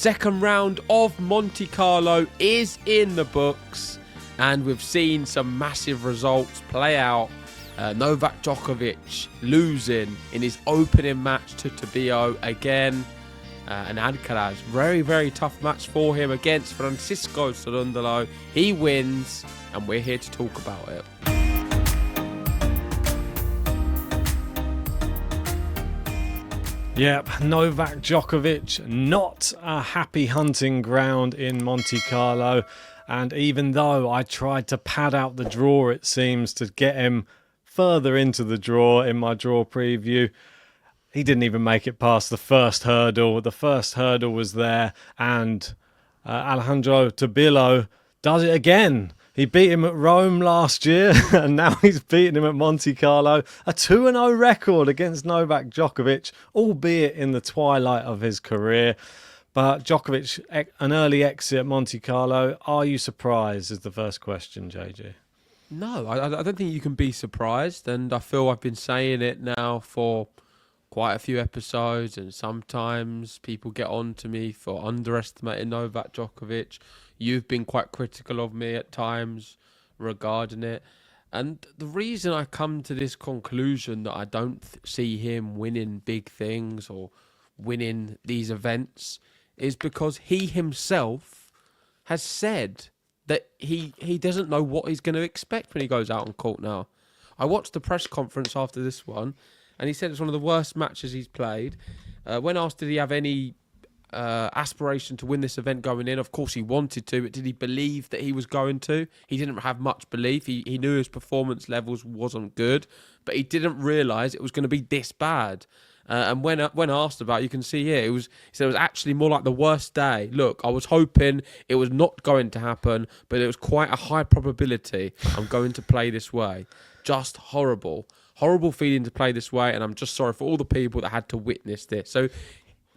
second round of Monte Carlo is in the books, and we've seen some massive results play out. Novak Djokovic losing in his opening match to Tabilo again. And Alcaraz, very, very tough match for him against Francisco Cerundolo. He wins, and we're here to talk about it. Yep, Novak Djokovic, not a happy hunting ground in Monte Carlo. And even though I tried to pad out the draw, it seems, to get him further into the draw in my draw preview, he didn't even make it past the first hurdle. The first hurdle was there, and Alejandro Tabilo does it again. He beat him at Rome last year, and now he's beating him at Monte Carlo. A 2-0 record against Novak Djokovic, albeit in the twilight of his career. But Djokovic, an early exit at Monte Carlo. Are you surprised, is the first question, JG? No, I don't think you can be surprised, and I feel I've been saying it now for quite a few episodes, and sometimes people get on to me for underestimating Novak Djokovic. You've been quite critical of me at times regarding it. And the reason I come to this conclusion that I don't see him winning big things or winning these events is because he himself has said that he doesn't know what he's going to expect when he goes out on court now. I watched the press conference after this one, and he said it's one of the worst matches he's played. When asked did he have any aspiration to win this event going in, of course he wanted to, but did he believe that he was going to? He didn't have much belief. He knew his performance levels wasn't good, but he didn't realise it was going to be this bad. And when asked about it, you can see here, he said it was actually more like the worst day. Look, I was hoping it was not going to happen, but it was quite a high probability I'm going to play this way. Just horrible. Horrible feeling to play this way, and I'm just sorry for all the people that had to witness this. So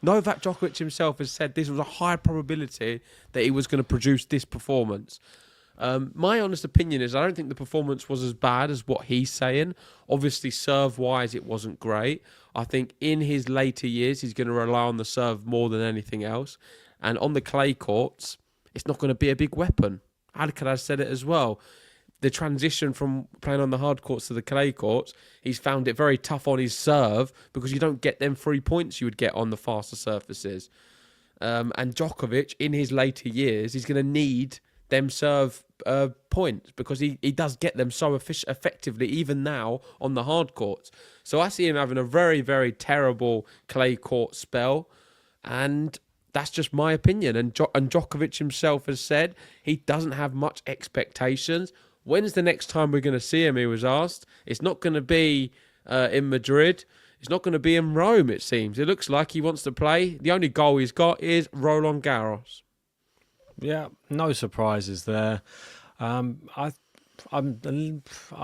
Novak Djokovic himself has said this was a high probability that he was going to produce this performance. My honest opinion is I don't think the performance was as bad as what he's saying. Obviously, serve-wise, it wasn't great. I think in his later years, he's going to rely on the serve more than anything else. And on the clay courts, it's not going to be a big weapon. Alcaraz said it as well. The transition from playing on the hard courts to the clay courts, he's found it very tough on his serve because you don't get them 3 points you would get on the faster surfaces. And Djokovic, in his later years, he's going to need them serve points because he does get them so effectively even now on the hard courts. So I see him having a very, very terrible clay court spell, and that's just my opinion. And Djokovic himself has said he doesn't have much expectations. When's the next time we're going to see him, he was asked. It's not going to be in Madrid. It's not going to be in Rome, it seems. It looks like he wants to play. The only goal he's got is Roland Garros. Yeah, no surprises there. I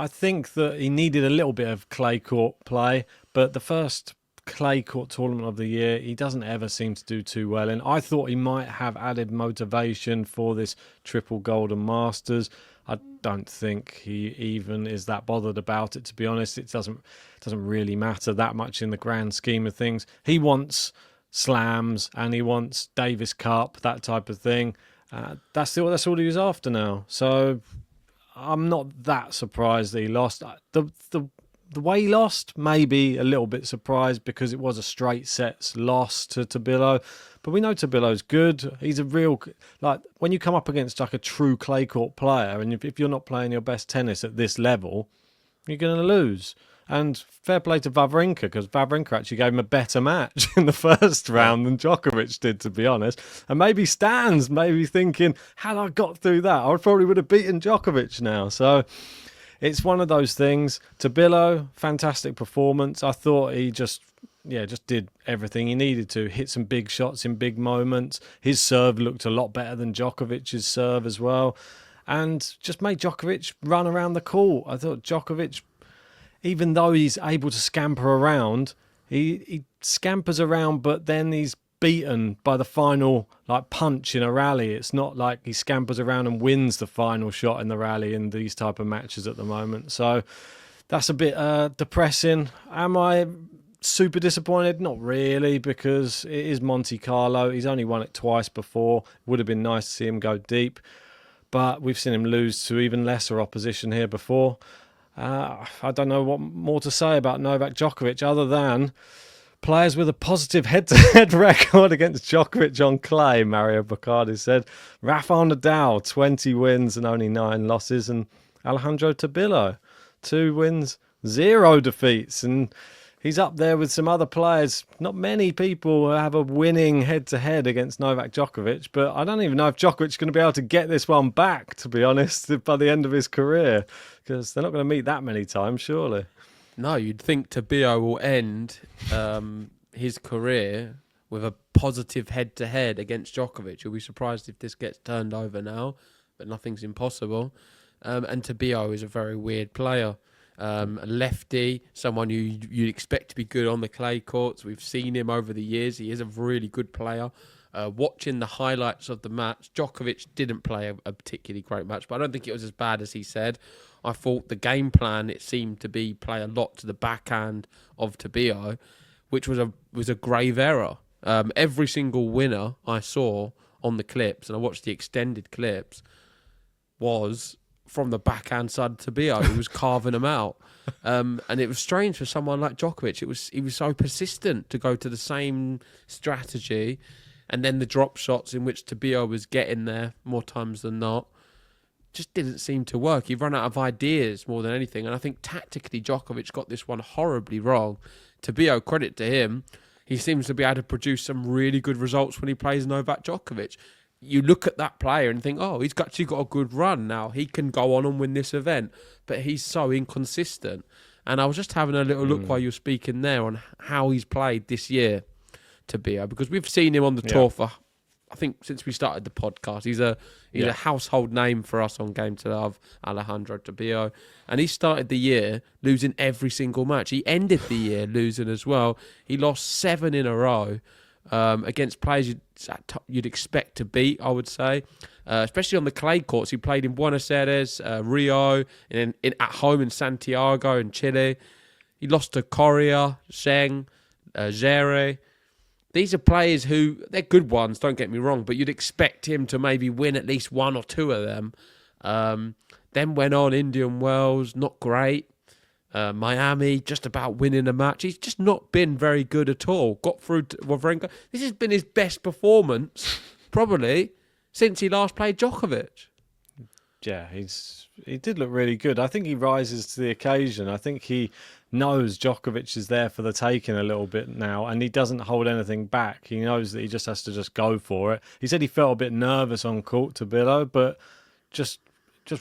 think that he needed a little bit of clay court play, but the first clay court tournament of the year, he doesn't ever seem to do too well in. I thought he might have added motivation for this triple golden Masters. I don't think he even is that bothered about it, to be honest. It doesn't really matter that much in the grand scheme of things. He wants slams and he wants Davis Cup, that type of thing. That's all he was after now. So I'm not that surprised that he lost. The way he lost, maybe a little bit surprised because it was a straight sets loss to Tabilo. But we know Tabilo's good. He's a real, like, when you come up against like a true clay court player, and if you're not playing your best tennis at this level, you're going to lose. And fair play to Wawrinka, because Wawrinka actually gave him a better match in the first round than Djokovic did, to be honest. And maybe Stan's maybe thinking, had I got through that, I probably would have beaten Djokovic now. So it's one of those things. Tabilo, fantastic performance. I thought he just did everything he needed to. Hit some big shots in big moments. His serve looked a lot better than Djokovic's serve as well. And just made Djokovic run around the court. I thought Djokovic, even though he's able to scamper around, he scampers around, but then he's beaten by the final punch in a rally. It's not like he scampers around and wins the final shot in the rally in these type of matches at the moment. So that's a bit depressing. Am I super disappointed? Not really, because it is Monte Carlo. He's only won it twice before. Would have been nice to see him go deep, but we've seen him lose to even lesser opposition here before. I don't know what more to say about Novak Djokovic other than players with a positive head-to-head record against Djokovic on clay, Mario Bacardi said. Rafael Nadal, 20 wins and only 9 losses, and Alejandro Tabilo, 2 wins, 0 defeats, and he's up there with some other players. Not many people have a winning head-to-head against Novak Djokovic, but I don't even know if Djokovic's going to be able to get this one back, to be honest, by the end of his career, because they're not going to meet that many times, surely. No, you'd think Tabilo will end his career with a positive head-to-head against Djokovic. You'll be surprised if this gets turned over now, but nothing's impossible. And Tabilo is a very weird player. A lefty, someone you'd expect to be good on the clay courts. We've seen him over the years. He is a really good player. Watching the highlights of the match, Djokovic didn't play a particularly great match, but I don't think it was as bad as he said. I thought the game plan, it seemed to be play a lot to the backhand of Tabilo, which was a grave error. Every single winner I saw on the clips, and I watched the extended clips, was from the backhand side of Tabilo, who was carving them out. And it was strange for someone like Djokovic. He was so persistent to go to the same strategy, and then the drop shots in which Tabilo was getting there more times than not just didn't seem to work. He ran out of ideas more than anything, and I think tactically Djokovic got this one horribly wrong. Tabilo, credit to him, he seems to be able to produce some really good results when he plays Novak Djokovic. You look at that player and think, oh, he's actually got a good run now. He can go on and win this event. But he's so inconsistent. And I was just having a little look while you were speaking there on how he's played this year, Tabilo, because we've seen him on the tour for, I think, since we started the podcast. He's a household name for us on Game to Love, Alejandro Tabilo. And he started the year losing every single match. He ended the year losing as well. He lost 7 in a row. Against players you'd expect to beat, I would say, especially on the clay courts. He played in Buenos Aires, Rio, and at home in Santiago in Chile. He lost to Coria, Zheng, Zverev. These are players who, they're good ones, don't get me wrong, but you'd expect him to maybe win at least 1 or 2 of them. Then went on Indian Wells, not great. Miami, just about winning a match. He's just not been very good at all. Got through to Wawrinka. This has been his best performance, probably, since he last played Djokovic. Yeah, he did look really good. I think he rises to the occasion. I think he knows Djokovic is there for the taking a little bit now, and he doesn't hold anything back. He knows that he just has to just go for it. He said he felt a bit nervous on court, Tabilo, but just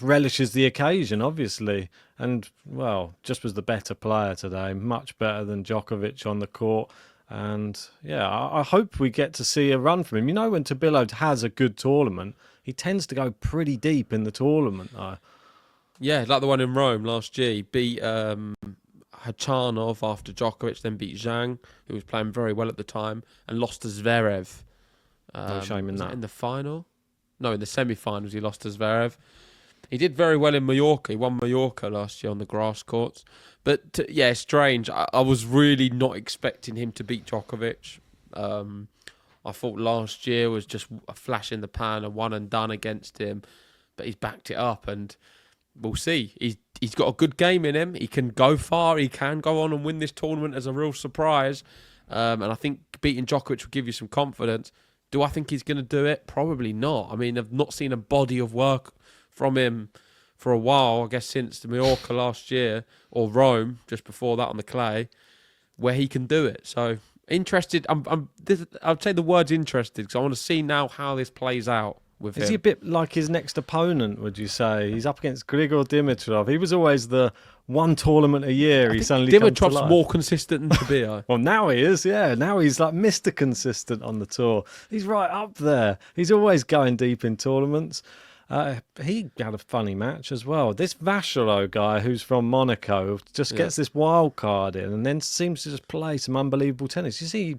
relishes the occasion, obviously. And, well, just was the better player today. Much better than Djokovic on the court. And, yeah, I hope we get to see a run from him. You know, when Tabilo has a good tournament, he tends to go pretty deep in the tournament, though. Yeah, like the one in Rome last year. He beat Hachanov after Djokovic, then beat Zhang, who was playing very well at the time, and lost to Zverev. No shame in that. In the final? No, in the semi-finals he lost to Zverev. He did very well in Mallorca. He won Mallorca last year on the grass courts. But, strange. I was really not expecting him to beat Djokovic. I thought last year was just a flash in the pan, a one and done against him. But he's backed it up, and we'll see. He's got a good game in him. He can go far. He can go on and win this tournament as a real surprise. And I think beating Djokovic will give you some confidence. Do I think he's going to do it? Probably not. I mean, I've not seen a body of work from him for a while, I guess since the Mallorca last year, or Rome, just before that on the clay, where he can do it. So, interested. I'd say the word's interested, because I want to see now how this plays out with him. Is he a bit like his next opponent, would you say? He's up against Grigor Dimitrov. He was always the one tournament a year. I he think suddenly Dimitrov's more consistent than Tabilo. Well, now he is, yeah. Now he's like Mr. Consistent on the tour. He's right up there. He's always going deep in tournaments. He had a funny match as well. This Vachereau guy who's from Monaco just gets this wild card in and then seems to just play some unbelievable tennis. You see, he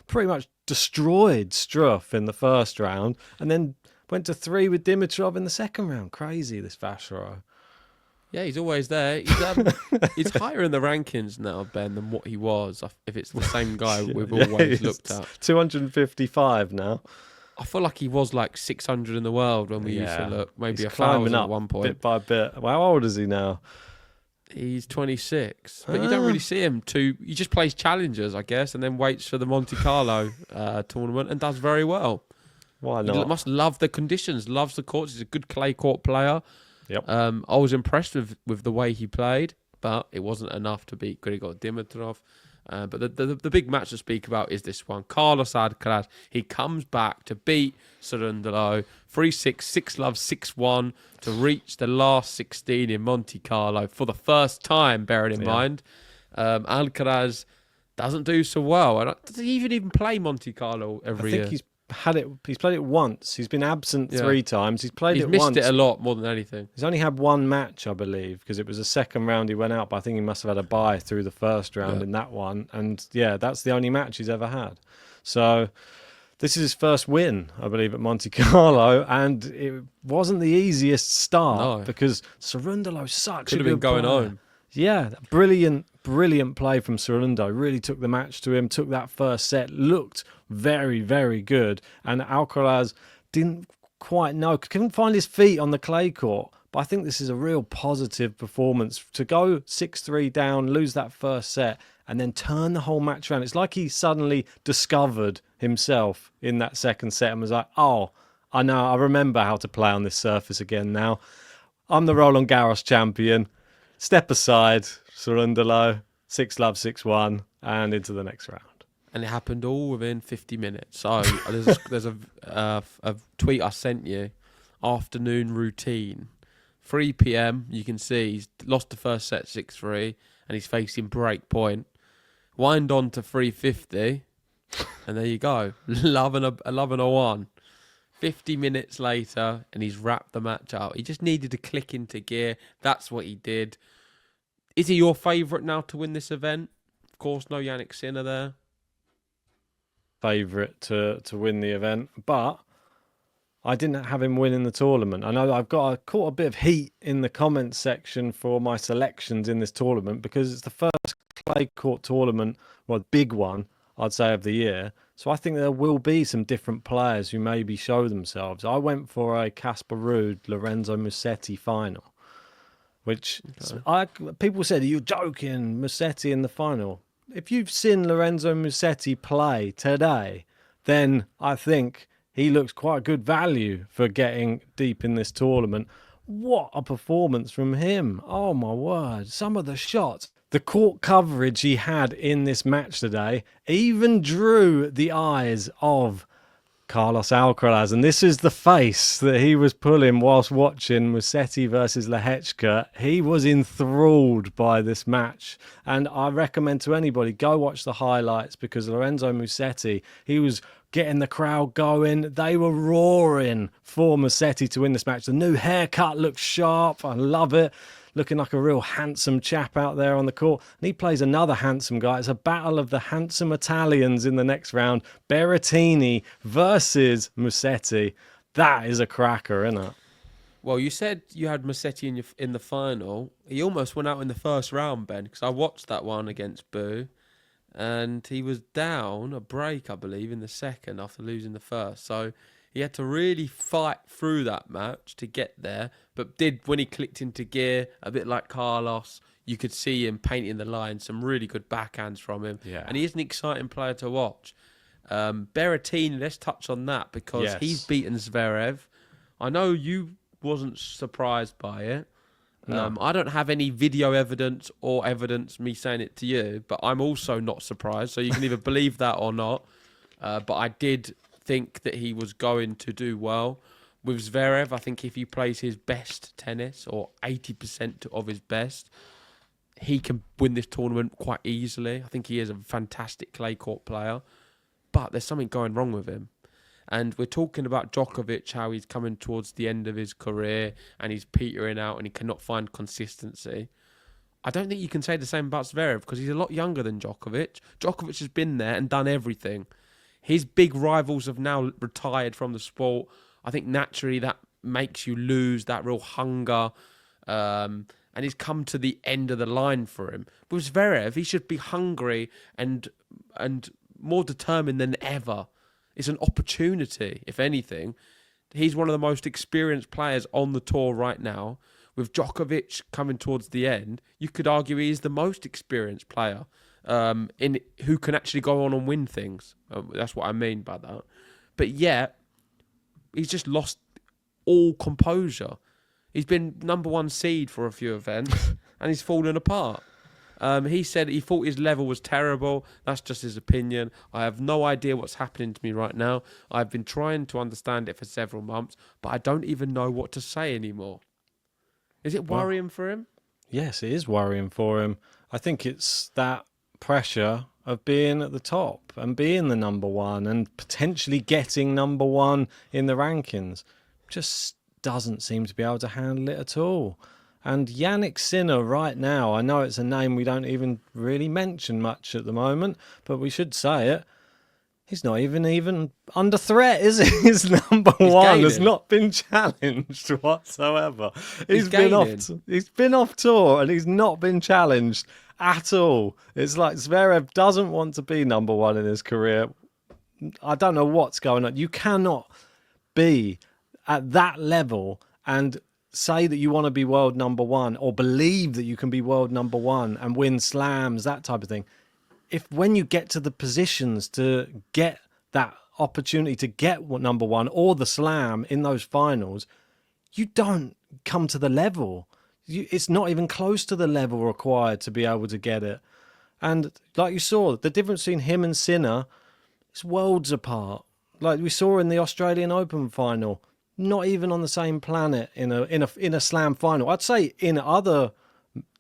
pretty much destroyed Struff in the first round and then went to 3 with Dimitrov in the second round. Crazy, this Vachereau. Yeah, he's always there. He's higher in the rankings now, Ben, than what he was. If it's the same guy we've always looked at. 255 now. I feel like he was like 600 in the world when we used to look. Maybe 1,000 at one point. Bit by bit. Well, how old is he now? He's 26, but you don't really see him. He just plays challengers, I guess, and then waits for the Monte Carlo tournament and does very well. Why not? He must love the conditions, loves the courts. He's a good clay court player. Yep. I was impressed with the way he played, but it wasn't enough to beat Grigor Dimitrov. But the big match to speak about is this one. Carlos Alcaraz, he comes back to beat Cerundolo 3-6, 6-love, 6-1 to reach the last 16 in Monte Carlo for the first time, bearing in mind. Alcaraz doesn't do so well. Does he even play Monte Carlo every year? I think he's played it once. He's been absent 3 times. He's played it once. He's missed it a lot more than anything. He's only had one match, I believe, because it was the second round he went out, but I think he must have had a bye through the first round in that one. And that's the only match he's ever had. So this is his first win, I believe, at Monte Carlo, and it wasn't the easiest start because Cerundolo sucks. Could have been going home. Yeah, brilliant play from Cerundolo. Really took the match to him, took that first set, looked very, very good. And Alcaraz didn't quite know, couldn't find his feet on the clay court. But I think this is a real positive performance. To go 6-3 down, lose that first set, and then turn the whole match around. It's like he suddenly discovered himself in that second set and was like, oh, I know, I remember how to play on this surface again now. I'm the Roland Garros champion. Step aside, Cerundolo, 6-love, 6-1, and into the next round. And it happened all within 50 minutes. So there's a tweet I sent you, afternoon routine. 3 p.m, you can see he's lost the first set 6-3, and he's facing break point. Wind on to 3:50, and there you go. Love and a 1. 50 minutes later, and he's wrapped the match out. He just needed to click into gear. That's what he did. Is he your favourite now to win this event? Of course, no Yannick Sinner there. Favourite to win the event, but I didn't have him winning the tournament. I know I've caught a bit of heat in the comments section for my selections in this tournament because it's the first clay court tournament, well, big one, I'd say, of the year. So I think there will be some different players who maybe show themselves. I went for a Casper Ruud, Lorenzo Musetti final, which people said, are you joking, Musetti in the final? If you've seen Lorenzo Musetti play today, then I think he looks quite good value for getting deep in this tournament. What a performance from him. Oh, my word. Some of the shots. The court coverage he had in this match today even drew the eyes of Carlos Alcaraz. And this is the face that he was pulling whilst watching Musetti versus Lehechka. He was enthralled by this match. And I recommend to anybody, go watch the highlights because Lorenzo Musetti, he was getting the crowd going. They were roaring for Musetti to win this match. The new haircut looks sharp. I love it. Looking like a real handsome chap out there on the court. And he plays another handsome guy. It's a battle of the handsome Italians in the next round. Berrettini versus Musetti. That is a cracker, isn't it? Well, you said you had Musetti in the final. He almost went out in the first round, Ben, because I watched that one against Boo. And he was down a break, I believe, in the second after losing the first. So he had to really fight through that match to get there. But when he clicked into gear, a bit like Carlos, you could see him painting the line. Some really good backhands from him. Yeah. And he is an exciting player to watch. Berrettini, let's touch on that because he's beaten Zverev. I know you wasn't surprised by it. No. I don't have any video evidence or evidence me saying it to you, but I'm also not surprised. So you can either believe that or not. But I did think that he was going to do well. With Zverev, I think if he plays his best tennis or 80% of his best, he can win this tournament quite easily. I think he is a fantastic clay court player. But there's something going wrong with him. And we're talking about Djokovic, how he's coming towards the end of his career and he's petering out and he cannot find consistency. I don't think you can say the same about Zverev because he's a lot younger than Djokovic. Djokovic has been there and done everything. His big rivals have now retired from the sport. I think naturally that makes you lose that real hunger and and he's come to the end of the line for him. With Zverev, he should be hungry and more determined than ever. It's an opportunity, if anything. He's one of the most experienced players on the tour right now. With Djokovic coming towards the end, you could argue he's the most experienced player in who can actually go on and win things. That's what I mean by that. But yet, he's just lost all composure. He's been number one seed for a few events, and he's fallen apart. He said he thought his level was terrible. That's just his opinion. I have no idea what's happening to me right now. I've been trying to understand it for several months, but I don't even know what to say anymore. Is it worrying for him? Yes, it is worrying for him. I think it's that pressure of being at the top and being the number one and potentially getting number one in the rankings. Just doesn't seem to be able to handle it at all. And Jannik Sinner right now, I know it's a name we don't even really mention much at the moment, but we should say it. He's not even under threat, is he? His number one has not been challenged whatsoever. He's been off tour and he's not been challenged at all. It's like Zverev doesn't want to be number one in his career. I don't know what's going on. You cannot be at that level and say that you want to be world number one or believe that you can be world number one and win slams, that type of thing. If when you get to the positions to get that opportunity to get number one or the slam in those finals, you don't come to the level. It's not even close to the level required to be able to get it. And like you saw, the difference between him and Sinner is worlds apart. Like we saw in the Australian Open final, not even on the same planet in a slam final. I'd say in other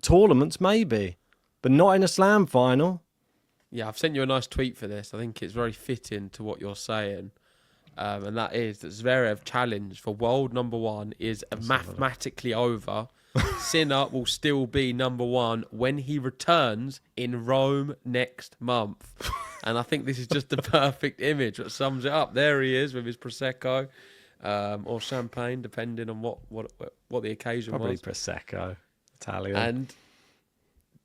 tournaments maybe, but not in a slam final. Yeah, I've sent you a nice tweet for this. I think it's very fitting to what you're saying. And that is that Zverev challenge for world number one is mathematically over. Sinner will still be number one when he returns in Rome next month. And I think this is just the perfect image that sums it up. There he is with his Prosecco or champagne, depending on what the occasion Probably was. Probably Prosecco, Italian. And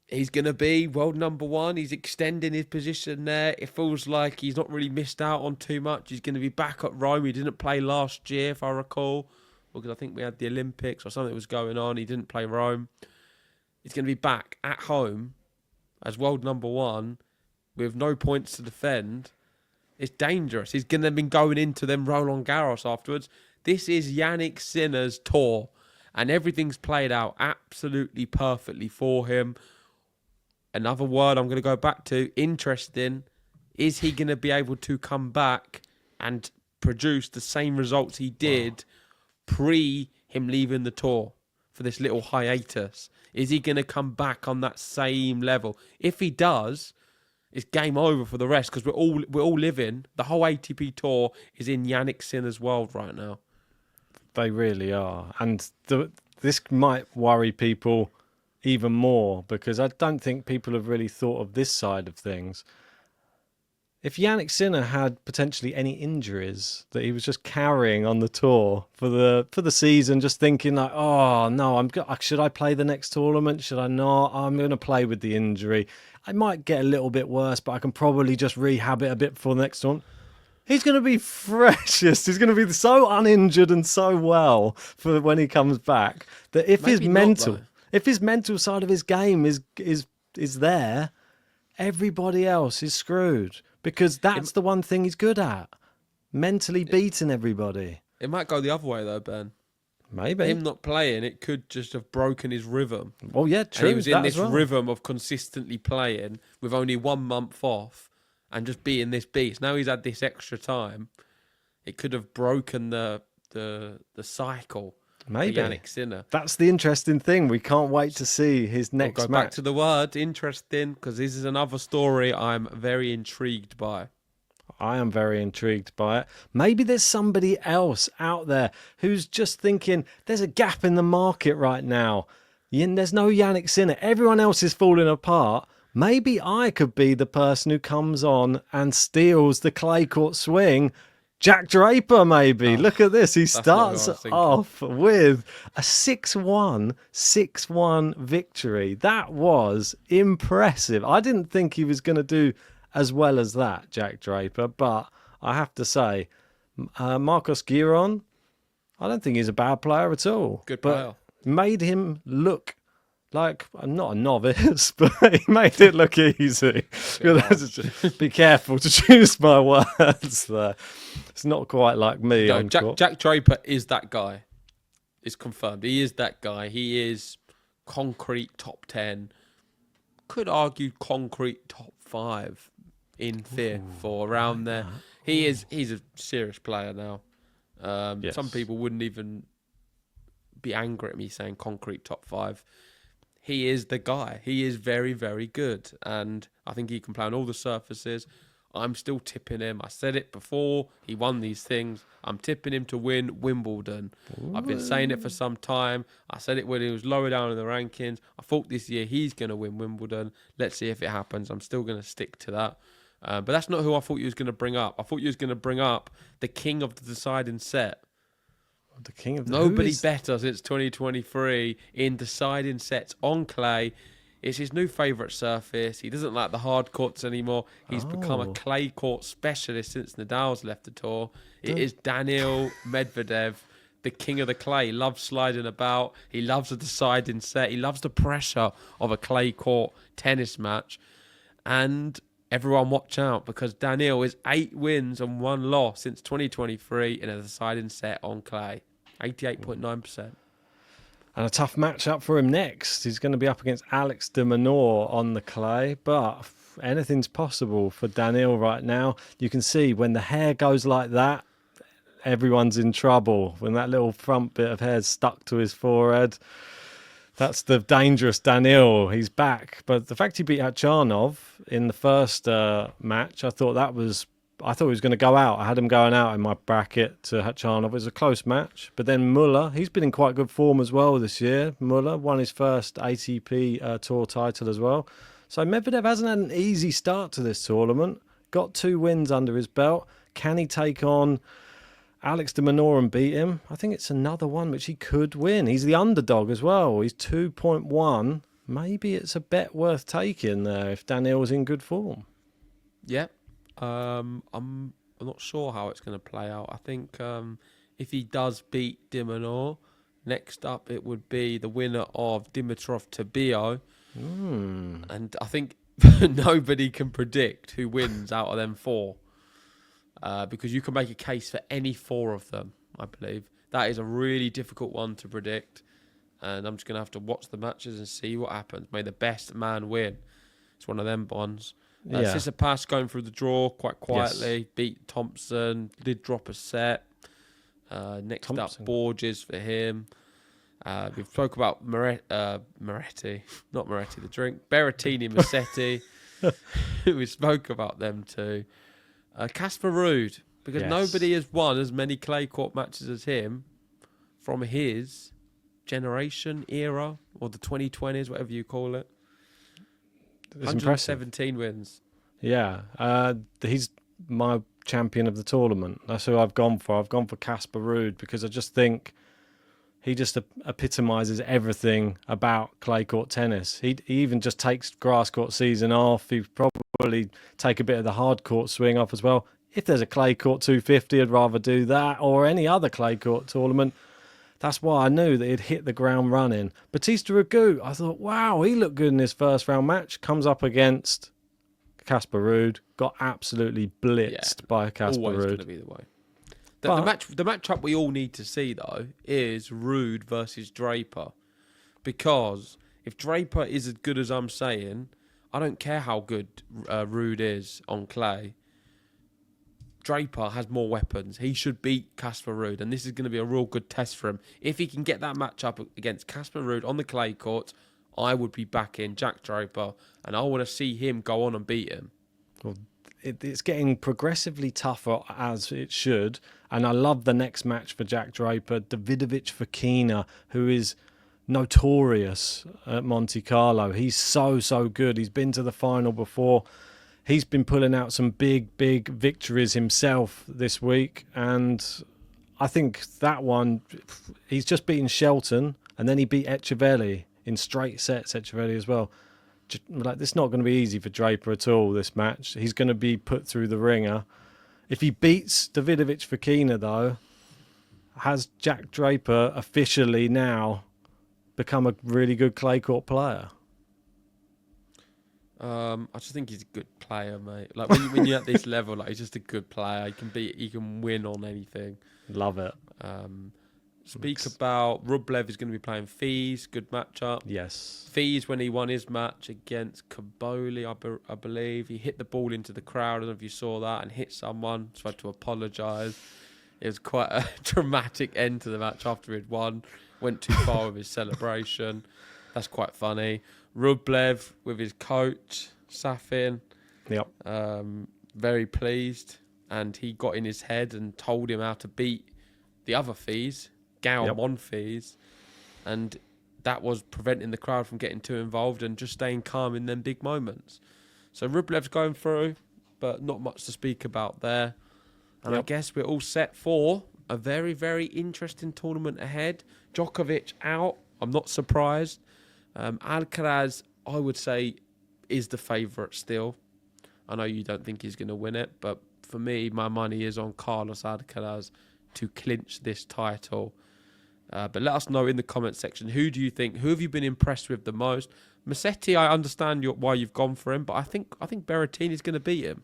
he's going to be world number one. He's extending his position there. It feels like he's not really missed out on too much. He's going to be back at Rome. He didn't play last year, if I recall, because I think we had the Olympics or something was going on. He didn't play Rome. He's going to be back at home as world number one with no points to defend. It's dangerous. He's going to be going into them Roland Garros afterwards. This is Jannik Sinner's tour, and everything's played out absolutely perfectly for him. Another word I'm going to go back to, interesting, is he going to be able to come back and produce the same results he did pre him leaving the tour for this little hiatus? Is he going to come back on that same level? If he does, it's game over for the rest because we're all living. The whole ATP tour is in Jannik Sinner's world right now. They really are. And this might worry people even more because I don't think people have really thought of this side of things. If Jannik Sinner had potentially any injuries that he was just carrying on the tour for the season, just thinking like, oh no, should I play the next tournament? Should I not? I'm going to play with the injury. I might get a little bit worse, but I can probably just rehab it a bit for the next one. He's going to be freshest. He's going to be so uninjured and so well for when he comes back that if his mental side of his game is there, everybody else is screwed because that's the one thing he's good at, mentally beating everybody. It might go the other way though, Ben. Maybe him not playing, it could just have broken his rhythm. Well, yeah, true. And he was in this rhythm of consistently playing with only 1 month off and just being this beast. Now he's had this extra time. It could have broken the cycle. Maybe. Jannik Sinner. That's the interesting thing. We can't wait to see his next match. Go back to the word interesting because this is another story I'm very intrigued by. I am very intrigued by it. Maybe there's somebody else out there who's just thinking there's a gap in the market right now. There's no Jannik Sinner. Everyone else is falling apart. Maybe I could be the person who comes on and steals the clay court swing Jack Draper, maybe. Oh, Look at this. He that's not who I starts was thinking. off with a 6-1 victory. That was impressive. I didn't think he was going to do as well as that, Jack Draper, but I have to say, Marcos Giron, I don't think he's a bad player at all. Good player. But made him look like, not a novice, but he made it look easy. Be careful to choose my words there. It's not quite like me. No, Jack Draper is that guy. It's confirmed. He is that guy. He is concrete top 10. Could argue concrete top 5 in fifth or around there. He's a serious player now. Yes. Some people wouldn't even be angry at me saying concrete top 5. He is the guy. He is very, very good. And I think he can play on all the surfaces. I'm still tipping him. I said it before. He won these things. I'm tipping him to win Wimbledon. Ooh. I've been saying it for some time. I said it when he was lower down in the rankings. I thought this year he's going to win Wimbledon. Let's see if it happens. I'm still going to stick to that. But that's not who I thought you was going to bring up. I thought you was going to bring up the king of the deciding set. The king of Nobody better since 2023 in deciding sets on clay. It's his new favourite surface. He doesn't like the hard courts anymore. He's become a clay court specialist since Nadal's left the tour. It is Daniil Medvedev, the king of the clay. He loves sliding about. He loves a deciding set. He loves the pressure of a clay court tennis match. And everyone watch out, because Daniil is 8 wins and 1 loss since 2023 in a deciding set on clay. 88.9%. And a tough matchup for him next. He's going to be up against Alex de Minaur on the clay, but anything's possible for Daniil right now. You can see when the hair goes like that, everyone's in trouble. When that little front bit of hair is stuck to his forehead, that's the dangerous Daniil. He's back. But the fact he beat Khachanov in the first match, I thought he was going to go out. I had him going out in my bracket to Khachanov. It was a close match. But then Muller, he's been in quite good form as well this year. Muller won his first ATP Tour title as well. So Medvedev hasn't had an easy start to this tournament. Got 2 wins under his belt. Can he take on Alex de Minaur and beat him? I think it's another one which he could win. He's the underdog as well. He's 2.1. Maybe it's a bet worth taking there if Daniil's in good form. Yeah. I'm not sure how it's going to play out. I think if he does beat de Minaur, next up it would be the winner of Dimitrov Tabilo. And I think nobody can predict who wins out of them 4. Because you can make a case for any 4 of them, I believe. That is a really difficult one to predict. And I'm just going to have to watch the matches and see what happens. May the best man win. It's one of them bonds. Tsitsipas going through the draw quite quietly. Yes. Beat Thompson. Did drop a set. Next Thompson. Up, Borges for him. We've spoke about Moretti. Not Moretti, the drink. Berrettini, Musetti. We spoke about them too. Casper Ruud, because nobody has won as many clay court matches as him from his generation era, or the 2020s, whatever you call it. It's 117 impressive. Wins. Yeah, he's my champion of the tournament. That's who I've gone for. I've gone for Casper Ruud because I just think he just epitomises everything about clay court tennis. He even just takes grass court season off. He'd probably take a bit of the hard court swing off as well. If there's a clay court 250, I'd rather do that, or any other clay court tournament. That's why I knew that he'd hit the ground running. Bautista Agut, I thought, wow, he looked good in his first round match. Comes up against Casper Ruud, got absolutely blitzed by Casper Ruud. Always going to be the way. The matchup we all need to see, though, is Ruud versus Draper. Because if Draper is as good as I'm saying, I don't care how good Ruud is on clay. Draper has more weapons. He should beat Casper Ruud, and this is going to be a real good test for him. If he can get that matchup against Casper Ruud on the clay court, I would be backing Jack Draper, and I want to see him go on and beat him. Well, it's getting progressively tougher, as it should, and I love the next match for Jack Draper, Davidovich Fokina, who is notorious at Monte Carlo. He's so good. He's been to the final before. he's been pulling out some big victories himself this week, and I think that one, he's just beaten Shelton, and then he beat Echeverri in straight sets, Echeverri as well. Like, it's not going to be easy for Draper at all, this match. He's going to be put through the ringer. If he beats Davidovich Fokina, though, has Jack Draper officially now become a really good clay court player? I just think he's a good player, mate. Like when you're at this level, like he's just a good player. He can win on anything. Love it. Speak about Rublev is going to be playing Fees. Good matchup. Yes. Fees, when he won his match against Kaboli, I believe, he hit the ball into the crowd. I don't know if you saw that, and hit someone. So I had to apologise. It was quite a dramatic end to the match after he'd won. Went too far with his celebration. That's quite funny. Rublev with his coach, Safin. Yep. Very pleased. And he got in his head and told him how to beat the other Fees, Gaomon Fees. And that was preventing the crowd from getting too involved and just staying calm in them big moments. So Rublev's going through, but not much to speak about there. And I guess we're all set for a very, very interesting tournament ahead. Djokovic out. I'm not surprised. Alcaraz, I would say, is the favourite still. I know you don't think he's going to win it, but for me, my money is on Carlos Alcaraz to clinch this title. But let us know in the comment section, who do you think, who have you been impressed with the most? Musetti, I understand why you've gone for him, but I think Berrettini's going to beat him.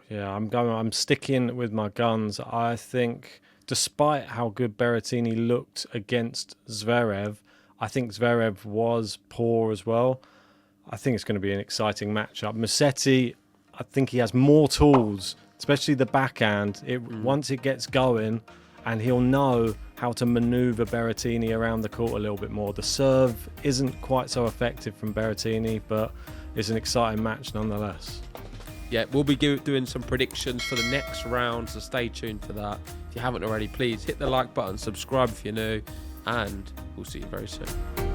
Yeah, I'm sticking with my guns. I think, despite how good Berrettini looked against Zverev, I think Zverev was poor as well. I think it's going to be an exciting matchup. Musetti, I think he has more tools, especially the backhand. Once it gets going, and he'll know how to manoeuvre Berrettini around the court a little bit more. The serve isn't quite so effective from Berrettini, but it's an exciting match nonetheless. Yeah, we'll be doing some predictions for the next round, so stay tuned for that. If you haven't already, please hit the like button, subscribe if you're new, and we'll see you very soon.